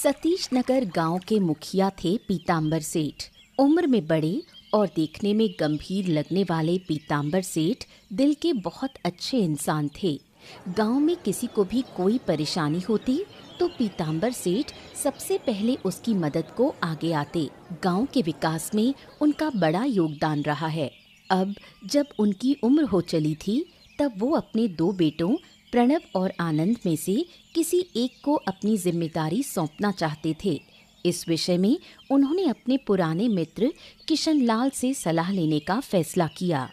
सतीश नगर गांव के मुखिया थे पीताम्बर सेठ। उम्र में बड़े और देखने में गंभीर लगने वाले पीताम्बर सेठ दिल के बहुत अच्छे इंसान थे। गांव में किसी को भी कोई परेशानी होती तो पीताम्बर सेठ सबसे पहले उसकी मदद को आगे आते। गांव के विकास में उनका बड़ा योगदान रहा है। अब जब उनकी उम्र हो चली थी तब वो अपने दो बेटों प्रणव और आनंद में से किसी एक को अपनी जिम्मेदारी सौंपना चाहते थे। इस विषय में उन्होंने अपने पुराने मित्र किशनलाल से सलाह लेने का फैसला किया।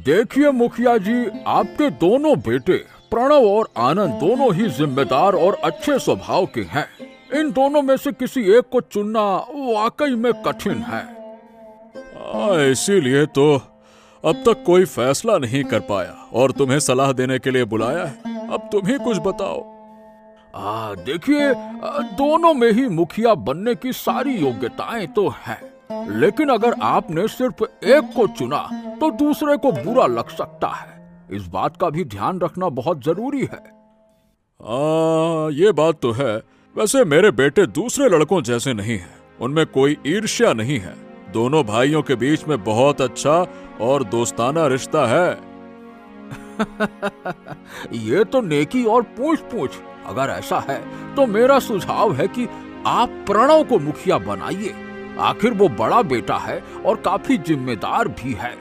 देखिए मुखिया जी, आपके दोनों बेटे प्रणव और आनंद दोनों ही जिम्मेदार और अच्छे स्वभाव के हैं। इन दोनों में से किसी एक को चुनना वाकई में कठिन है। इसीलिए तो अब तक कोई फैसला नहीं कर पाया और तुम्हें सलाह देने के लिए बुलाया है। अब तुम ही कुछ बताओ। देखिए, दोनों में ही मुखिया बनने की सारी योग्यताएं तो हैं, लेकिन अगर आपने सिर्फ एक को चुना तो दूसरे को बुरा लग सकता है। इस बात का भी ध्यान रखना बहुत जरूरी है। ये बात तो है। वैसे मेरे बेटे दूसरे लड़कों जैसे नहीं हैं। उनमें कोई ईर्ष्या नहीं है। दोनों भाइयों के बीच में बहुत अच्छा और दोस्ताना रिश्ता है। ये तो नेकी और पूछ। अगर ऐसा है तो मेरा सुझाव है कि आप प्रणव को मुखिया बनाइए। आखिर वो बड़ा बेटा है और काफी जिम्मेदार भी है।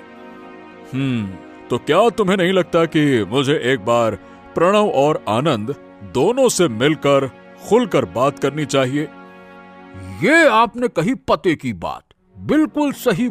तो क्या तुम्हें नहीं लगता कि मुझे एक बार प्रणव और आनंद दोनों से मिलकर खुलकर बात करनी चाहिए? ये आपने कही पते की बात। बिल्कुल सही